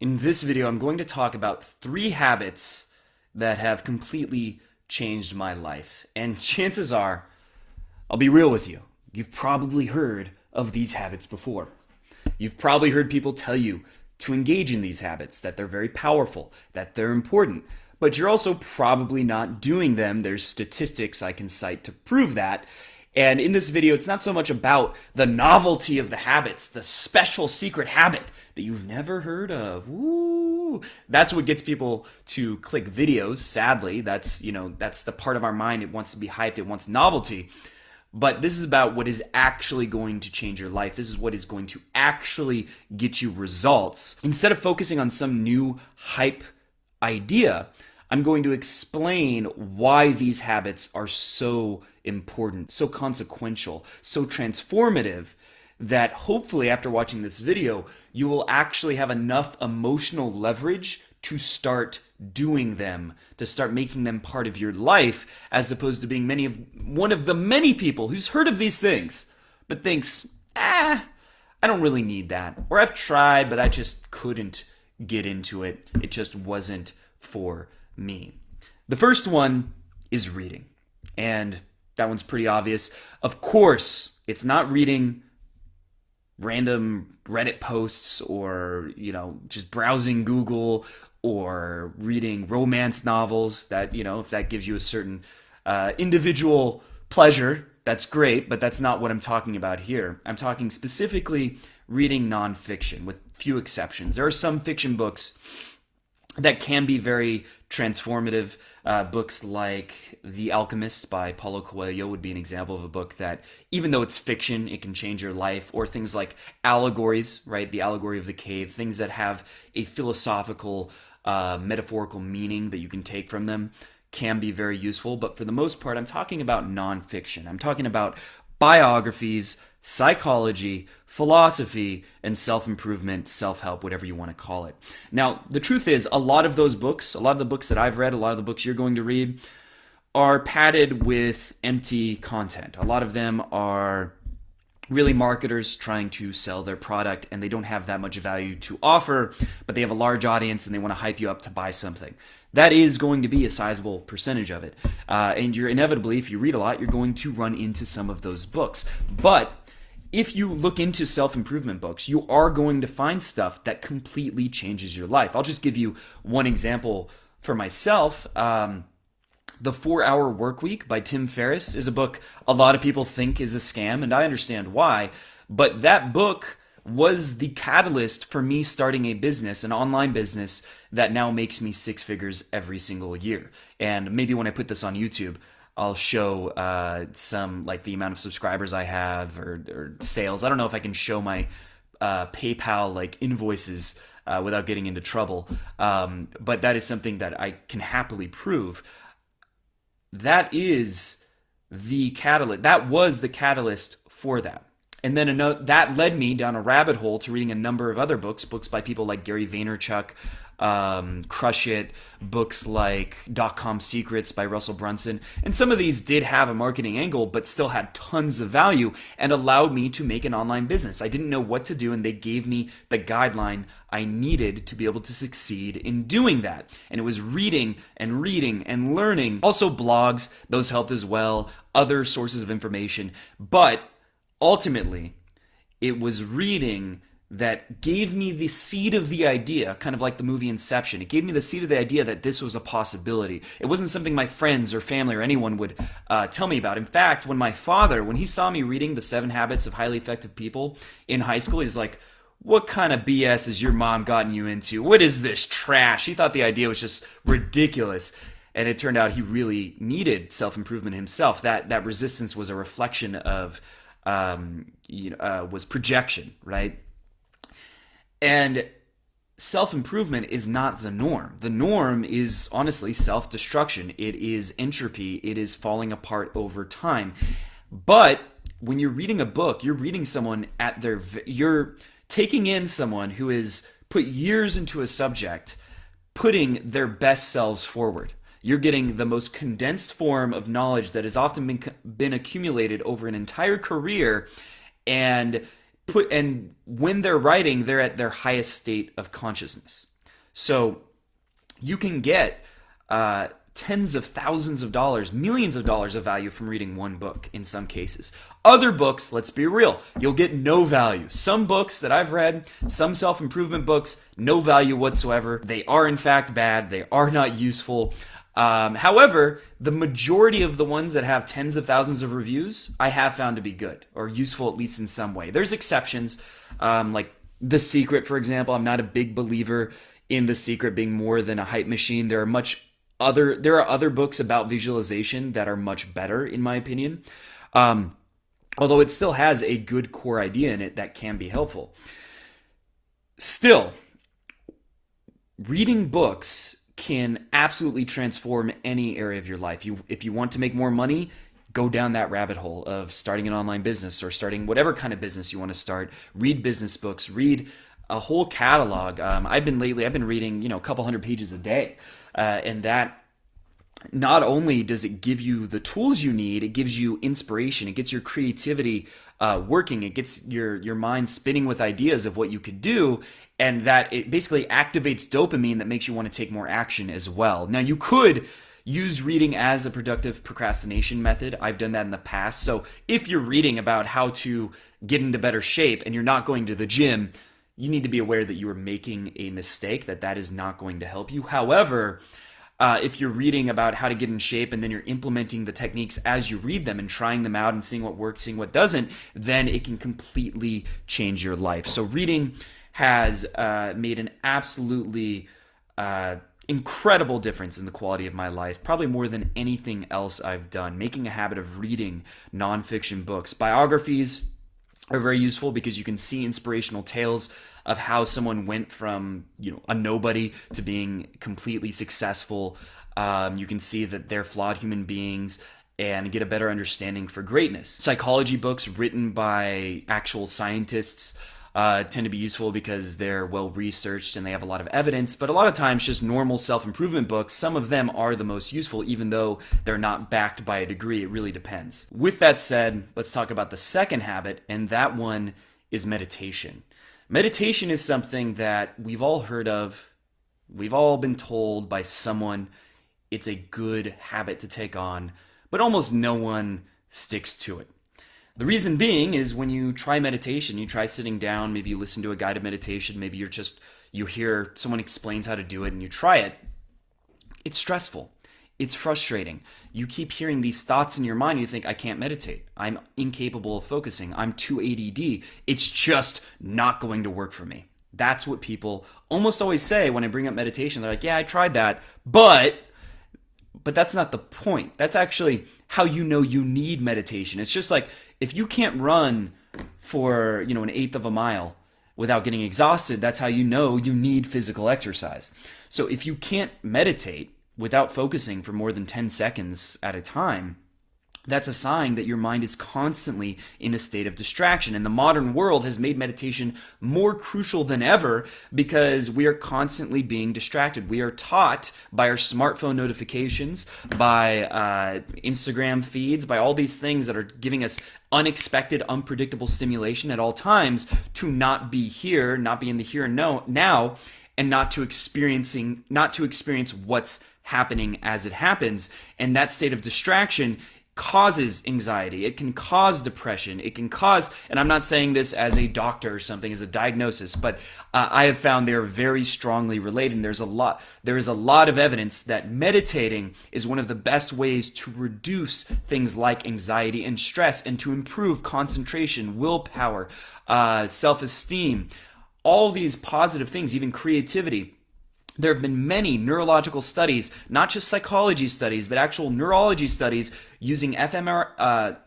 In this video, I'm going to talk about 3 habits that have completely changed my life. And chances are, I'll be real with you, you've probably heard of these habits before. You've probably heard people tell you to engage in these habits, that they're very powerful, that they're important, but you're also probably not doing them. There's statistics I can cite to prove that. And in this video, it's not so much about the novelty of the habits, the special secret habit that you've never heard of. Woo! That's what gets people to click videos. Sadly, that's the part of our mind. It wants to be hyped. It wants novelty. But this is about what is actually going to change your life. This is what is going to actually get you results. Instead of focusing on some new hype idea, I'm going to explain why these habits are so important, so consequential, so transformative that hopefully after watching this video, you will actually have enough emotional leverage to start doing them, to start making them part of your life, as opposed to being one of the many people who's heard of these things, but thinks, I don't really need that. Or I've tried, but I just couldn't get into it. It just wasn't for me. The first one is reading. And that one's pretty obvious. Of course, it's not reading random Reddit posts or, just browsing Google or reading romance novels that, if that gives you a certain individual pleasure, that's great, but that's not what I'm talking about here. I'm talking specifically reading nonfiction with few exceptions. There are some fiction books that can be very transformative. Books like The Alchemist by Paulo Coelho would be an example of a book that, even though it's fiction, it can change your life. Or things like allegories, right? The allegory of the cave, things that have a philosophical, metaphorical meaning that you can take from them can be very useful. But for the most part, I'm talking about nonfiction. I'm talking about biographies, psychology, philosophy, and self-improvement, self-help, whatever you want to call it. Now, the truth is, a lot of those books, a lot of the books that I've read, a lot of the books you're going to read, are padded with empty content. A lot of them are really marketers trying to sell their product, and they don't have that much value to offer, but they have a large audience and they want to hype you up to buy something. That is going to be a sizable percentage of it. And you're inevitably, if you read a lot, you're going to run into some of those books. But if you look into self-improvement books, you are going to find stuff that completely changes your life. I'll just give you one example for myself. The 4-Hour Workweek by Tim Ferriss is a book a lot of people think is a scam, and I understand why. But that book was the catalyst for me starting a business, an online business that now makes me 6 figures every single year. And maybe when I put this on YouTube, I'll show some, like the amount of subscribers I have or sales. I don't know if I can show my PayPal like invoices without getting into trouble. But that is something that I can happily prove. That is the catalyst. That was the catalyst for that. And then that led me down a rabbit hole to reading a number of other books by people like Gary Vaynerchuk, Crush It, books like Dot-Com Secrets by Russell Brunson. And some of these did have a marketing angle, but still had tons of value and allowed me to make an online business. I didn't know what to do, and they gave me the guideline I needed to be able to succeed in doing that. And it was reading and reading and learning. Also blogs, those helped as well, other sources of information. But ultimately, it was reading that gave me the seed of the idea, kind of like the movie Inception. It gave me the seed of the idea that this was a possibility. It wasn't something my friends or family or anyone would tell me about. In fact, when my father, when he saw me reading The 7 Habits of Highly Effective People in high school, he's like, "What kind of BS has your mom gotten you into? What is this trash?" He thought the idea was just ridiculous. And it turned out he really needed self-improvement himself. That resistance was a reflection of was projection, right? And self-improvement is not the norm. The norm is honestly self-destruction. It is entropy. It is falling apart over time. But when you're reading a book, you're reading someone you're taking in someone who has put years into a subject, putting their best selves forward. You're getting the most condensed form of knowledge that has often been accumulated over an entire career, and when they're writing, they're at their highest state of consciousness. So you can get tens of thousands of dollars, millions of dollars of value from reading one book in some cases. Other books, let's be real, you'll get no value. Some books that I've read, some self-improvement books, no value whatsoever. They are in fact bad. They are not useful. However, the majority of the ones that have tens of thousands of reviews, I have found to be good or useful, at least in some way. There's exceptions, like The Secret, for example. I'm not a big believer in The Secret being more than a hype machine. There are other books about visualization that are much better, in my opinion. Although it still has a good core idea in it that can be helpful. Still, reading books can absolutely transform any area of your life. If you want to make more money, go down that rabbit hole of starting an online business or starting whatever kind of business you want to start. Read business books, read a whole catalog. I've been reading, a couple hundred pages a day. And that not only does it give you the tools you need, it gives you inspiration. It gets your creativity working. It gets your mind spinning with ideas of what you could do, and that it basically activates dopamine that makes you want to take more action as well. Now, you could use reading as a productive procrastination method. I've done that in the past. So if you're reading about how to get into better shape and you're not going to the gym, you need to be aware that you are making a mistake, that is not going to help you. However, if you're reading about how to get in shape and then you're implementing the techniques as you read them and trying them out and seeing what works, seeing what doesn't, then it can completely change your life. So reading has made an absolutely incredible difference in the quality of my life, probably more than anything else I've done. Making a habit of reading nonfiction books. Biographies are very useful because you can see inspirational tales of how someone went from a nobody to being completely successful. You can see that they're flawed human beings and get a better understanding for greatness. Psychology books written by actual scientists tend to be useful because they're well researched and they have a lot of evidence, but a lot of times just normal self-improvement books, some of them are the most useful even though they're not backed by a degree. It really depends. With that said, let's talk about the second habit, and that one is meditation. Meditation is something that we've all heard of. We've all been told by someone it's a good habit to take on, but almost no one sticks to it. The reason being is when you try meditation, you try sitting down, maybe you listen to a guided meditation, maybe you hear someone explains how to do it and you try it. It's stressful. It's frustrating. You keep hearing these thoughts in your mind. You think, I can't meditate. I'm incapable of focusing. I'm too ADD. It's just not going to work for me. That's what people almost always say when I bring up meditation. They're like, yeah, I tried that, but that's not the point. That's actually how you know you need meditation. It's just like if you can't run for, an eighth of a mile without getting exhausted, that's how you know you need physical exercise. So if you can't meditate without focusing for more than 10 seconds at a time, that's a sign that your mind is constantly in a state of distraction. And the modern world has made meditation more crucial than ever because we are constantly being distracted. We are taught by our smartphone notifications, by Instagram feeds, by all these things that are giving us unexpected, unpredictable stimulation at all times to not be here, not be in the here and now, and not to experience what's happening as it happens. And that state of distraction causes anxiety. It can cause depression. It can cause, and I'm not saying this as a doctor or something, as a diagnosis, but I have found they're very strongly related. And there is a lot of evidence that meditating is one of the best ways to reduce things like anxiety and stress and to improve concentration, willpower, self-esteem, all these positive things, even creativity. There have been many neurological studies, not just psychology studies, but actual neurology studies using fMRIs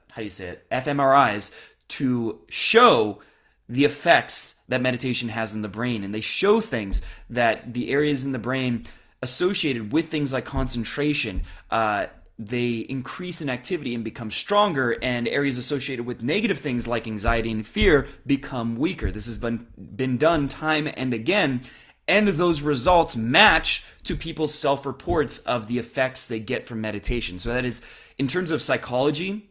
to show the effects that meditation has in the brain. And they show things that the areas in the brain associated with things like concentration, they increase in activity and become stronger, and areas associated with negative things like anxiety and fear become weaker. This has been done time and again. And those results match to people's self-reports of the effects they get from meditation. So that is, in terms of psychology,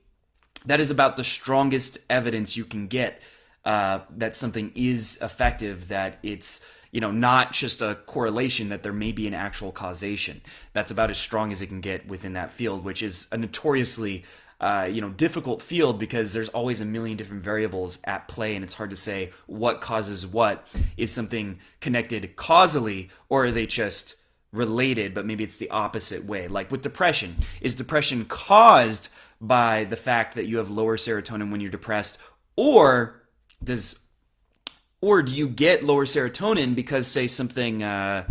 that is about the strongest evidence you can get that something is effective, that it's not just a correlation, that there may be an actual causation. That's about as strong as it can get within that field, which is a notoriously difficult field because there's always a million different variables at play, and it's hard to say what causes what. Is something connected causally, or are they just related, but maybe it's the opposite way? Like with depression, is depression caused by the fact that you have lower serotonin when you're depressed, or do you get lower serotonin because, say, something a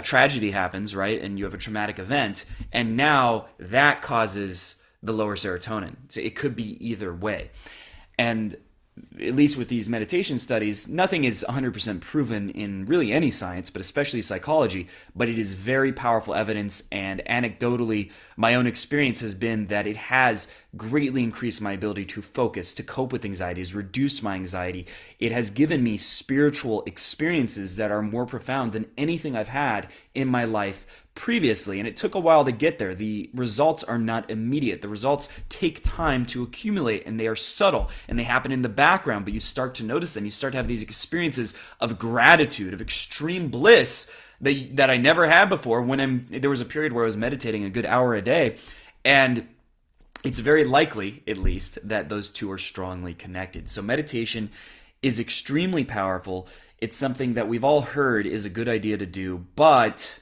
tragedy happens, right, and you have a traumatic event, and now that causes the lower serotonin? So it could be either way. And at least with these meditation studies, nothing is 100% proven in really any science, but especially psychology, but it is very powerful evidence. And anecdotally, my own experience has been that it has greatly increased my ability to focus, to cope with anxieties, reduce my anxiety. It has given me spiritual experiences that are more profound than anything I've had in my life previously, and it took a while to get there. The results are not immediate. The results take time to accumulate, and they are subtle, and they happen in the background, but you start to notice them. You start to have these experiences of gratitude, of extreme bliss that I never had before. There was a period where I was meditating a good hour a day, and it's very likely, at least, that those two are strongly connected. So meditation is extremely powerful. It's something that we've all heard is a good idea to do, but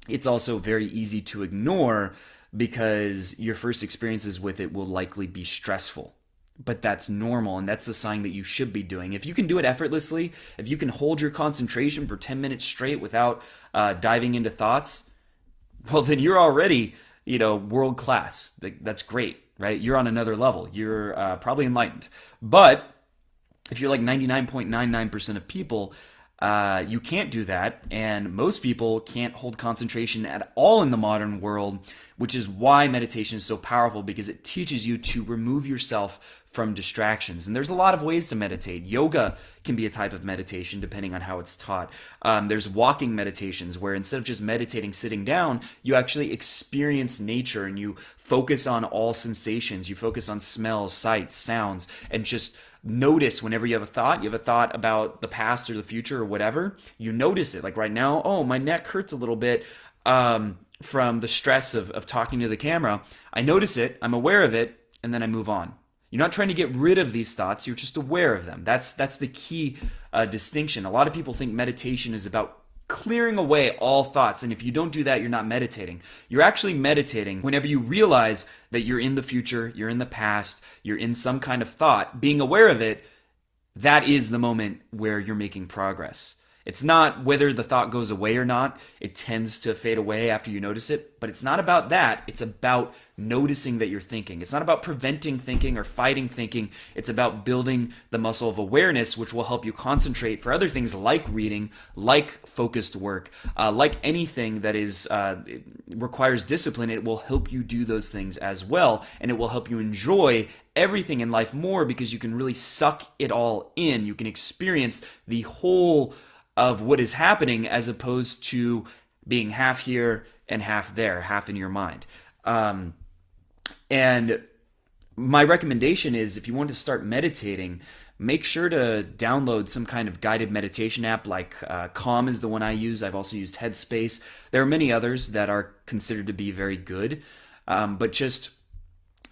it's also very easy to ignore because your first experiences with it will likely be stressful. But that's normal, and that's the sign that you should be doing. If you can do it effortlessly, if you can hold your concentration for 10 minutes straight without diving into thoughts, well, then you're already, world class. That's great, right? You're on another level. You're probably enlightened. But if you're like 99.99% of people, you can't do that, and most people can't hold concentration at all in the modern world, which is why meditation is so powerful, because it teaches you to remove yourself from distractions. And there's a lot of ways to meditate. Yoga can be a type of meditation depending on how it's taught. There's walking meditations where instead of just meditating sitting down, you actually experience nature and you focus on all sensations. You focus on smells, sights, sounds, and just notice whenever you have a thought about the past or the future or whatever, you notice it. Like right now, oh, my neck hurts a little bit from the stress of talking to the camera. I notice it, I'm aware of it, and then I move on. You're not trying to get rid of these thoughts, you're just aware of them. That's the key distinction. A lot of people think meditation is about clearing away all thoughts, and if you don't do that, you're not meditating. You're actually meditating whenever you realize that you're in the future, you're in the past, you're in some kind of thought. Being aware of it, that is the moment where you're making progress. It's not whether the thought goes away or not. It tends to fade away after you notice it, but it's not about that. It's about noticing that you're thinking. It's not about preventing thinking or fighting thinking. It's about building the muscle of awareness, which will help you concentrate for other things like reading, like focused work, like anything that requires discipline. It will help you do those things as well, and it will help you enjoy everything in life more because you can really suck it all in. You can experience the whole of what is happening as opposed to being half here and half there, half in your mind. And my recommendation is, if you want to start meditating, make sure to download some kind of guided meditation app, like Calm is the one I use. I've also used Headspace. There are many others that are considered to be very good, but just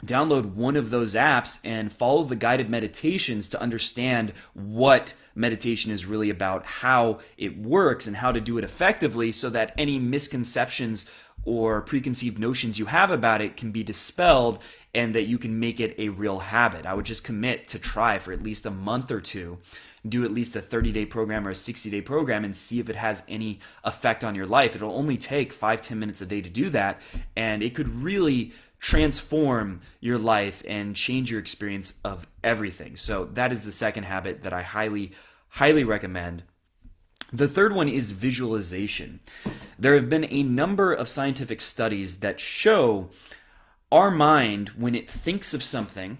download one of those apps and follow the guided meditations to understand what meditation is really about, how it works, and how to do it effectively, so that any misconceptions or preconceived notions you have about it can be dispelled and that you can make it a real habit. I would just commit to try for at least a month or two, do at least a 30-day program or a 60-day program, and see if it has any effect on your life. It'll only take 5-10 minutes a day to do that, and it could really transform your life and change your experience of everything. So that is the second habit that I highly, highly recommend. The third one is visualization. There have been a number of scientific studies that show our mind, when it thinks of something,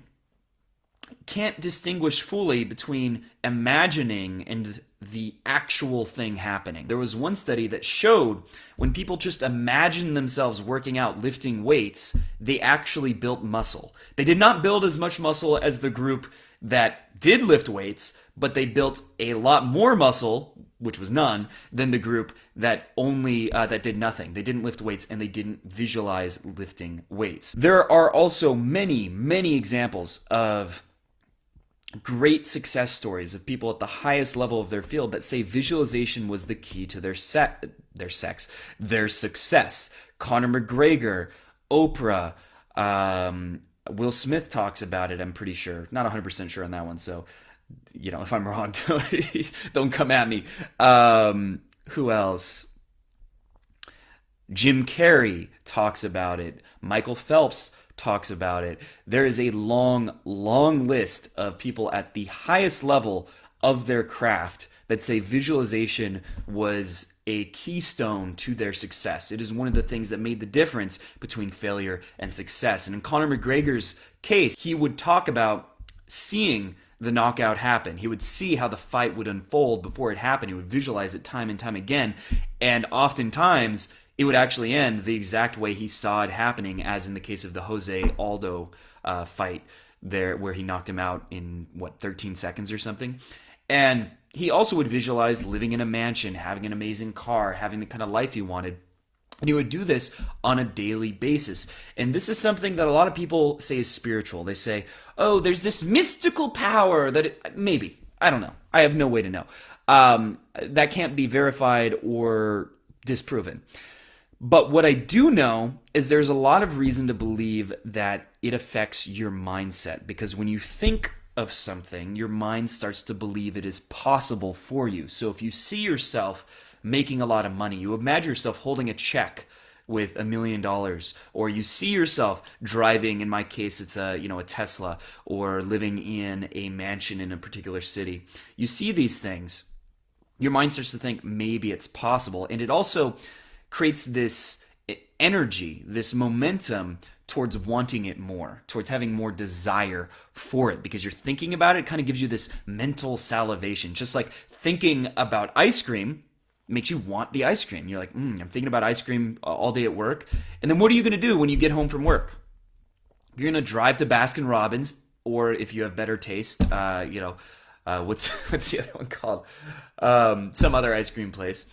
can't distinguish fully between imagining and the actual thing happening. There was one study that showed when people just imagined themselves working out, lifting weights, they actually built muscle. They did not build as much muscle as the group that did lift weights, but they built a lot more muscle, which was none, than the group that only that did nothing. They didn't lift weights and they didn't visualize lifting weights. There are also many examples of great success stories of people at the highest level of their field that say visualization was the key to their success. Conor McGregor, Oprah, Will Smith talks about it, I'm pretty sure. Not 100% sure on that one, so if I'm wrong, don't come at me. Who else? Jim Carrey talks about it. Michael Phelps talks about it. There is a long list of people at the highest level of their craft that say visualization was a keystone to their success. It is one of the things that made the difference between failure and success. And in Conor McGregor's case, he would talk about seeing the knockout happen. He would see how the fight would unfold before it happened. He would visualize it time and time again. And oftentimes, it would actually end the exact way he saw it happening, as in the case of the Jose Aldo fight there, where he knocked him out in, 13 seconds or something. And he also would visualize living in a mansion, having an amazing car, having the kind of life he wanted. And he would do this on a daily basis. And this is something that a lot of people say is spiritual. They say, oh, there's this mystical power that maybe. I don't know. I have no way to know. That can't be verified or disproven. But what I do know is there's a lot of reason to believe that it affects your mindset. Because when you think of something, your mind starts to believe it is possible for you. So if you see yourself making a lot of money, you imagine yourself holding a check with $1 million, or you see yourself driving, in my case it's a Tesla, or living in a mansion in a particular city. You see these things, your mind starts to think maybe it's possible, and it also creates this energy, this momentum towards wanting it more, towards having more desire for it, because you're thinking about it. It kind of gives you this mental salivation. Just like thinking about ice cream makes you want the ice cream. You're like, I'm thinking about ice cream all day at work. And then what are you going to do when you get home from work? You're going to drive to Baskin Robbins, or if you have better taste, what's the other one called? Some other ice cream place.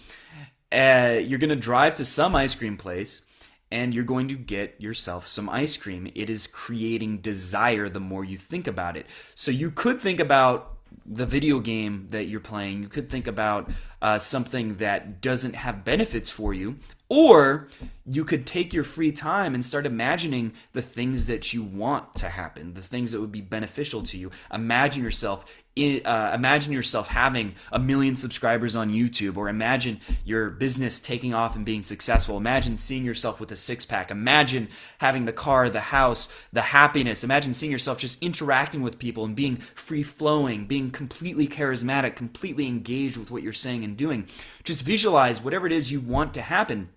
You're going to drive to some ice cream place, and you're going to get yourself some ice cream. It is creating desire the more you think about it. So you could think about the video game that you're playing. You could think about something that doesn't have benefits for you. Or you could take your free time and start imagining the things that you want to happen, the things that would be beneficial to you. Imagine yourself having 1 million subscribers on YouTube, or imagine your business taking off and being successful. Imagine seeing yourself with a six-pack. Imagine having the car, the house, the happiness. Imagine seeing yourself just interacting with people and being free-flowing, being completely charismatic, completely engaged with what you're saying and doing. Just visualize whatever it is you want to happen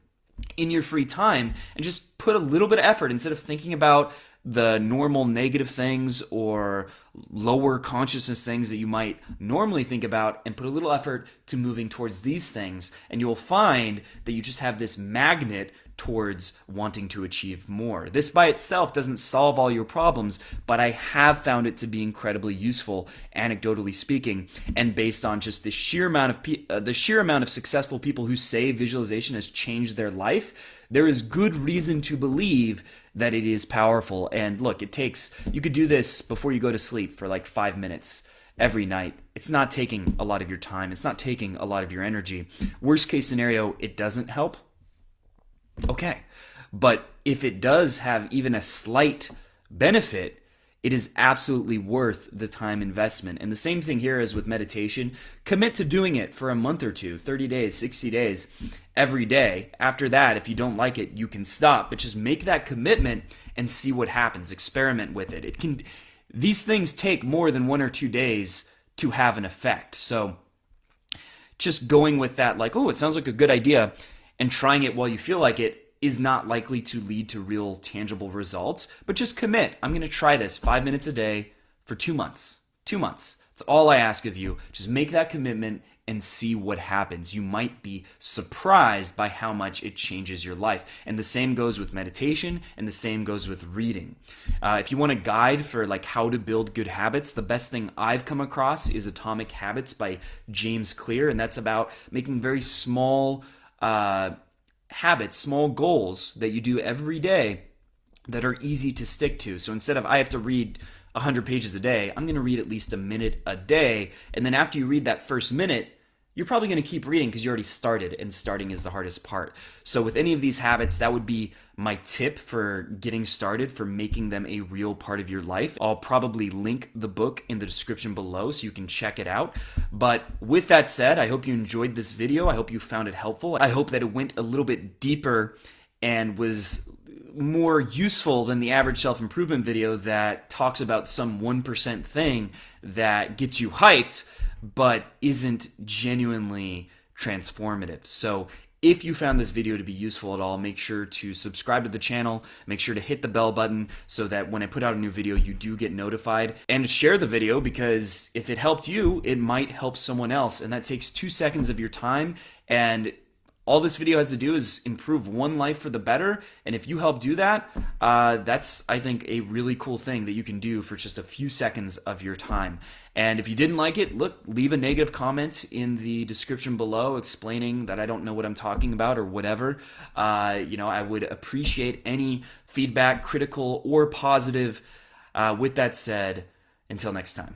in your free time, and just put a little bit of effort instead of thinking about the normal negative things or lower consciousness things that you might normally think about, and put a little effort to moving towards these things, and you'll find that you just have this magnet towards wanting to achieve more. This by itself doesn't solve all your problems, but I have found it to be incredibly useful, anecdotally speaking, and based on just the sheer amount of successful people who say visualization has changed their life. There is good reason to believe that it is powerful. And look, you could do this before you go to sleep for like 5 minutes every night. It's not taking a lot of your time. It's not taking a lot of your energy. Worst case scenario, it doesn't help. Okay. But if it does have even a slight benefit, it is absolutely worth the time investment. And the same thing here as with meditation. Commit to doing it for a month or two, 30 days, 60 days, every day. After that, if you don't like it, you can stop. But just make that commitment and see what happens. Experiment with it. These things take more than 1 or 2 days to have an effect. So just going with that, like, oh, it sounds like a good idea, and trying it while you feel like it is not likely to lead to real tangible results. But just commit. I'm going to try this 5 minutes a day for 2 months. 2 months. That's all I ask of you. Just make that commitment and see what happens. You might be surprised by how much it changes your life. And the same goes with meditation, and the same goes with reading. If you want a guide for like how to build good habits, the best thing I've come across is Atomic Habits by James Clear, and that's about making very small habits, small goals that you do every day that are easy to stick to. So instead of I have to read 100 pages a day, I'm going to read at least a minute a day. And then after you read that first minute, you're probably going to keep reading because you already started, and starting is the hardest part. So with any of these habits, that would be my tip for getting started, for making them a real part of your life. I'll probably link the book in the description below so you can check it out. But with that said, I hope you enjoyed this video. I hope you found it helpful. I hope that it went a little bit deeper and was more useful than the average self-improvement video that talks about some 1% thing that gets you hyped but isn't genuinely transformative. So if you found this video to be useful at all, make sure to subscribe to the channel, make sure to hit the bell button so that when I put out a new video, you do get notified, and share the video, because if it helped you, it might help someone else, and that takes 2 seconds of your time, and all this video has to do is improve one life for the better. And if you help do that, that's, I think, a really cool thing that you can do for just a few seconds of your time. And if you didn't like it, look, leave a negative comment in the description below explaining that I don't know what I'm talking about or whatever. I would appreciate any feedback, critical or positive. With that said, until next time.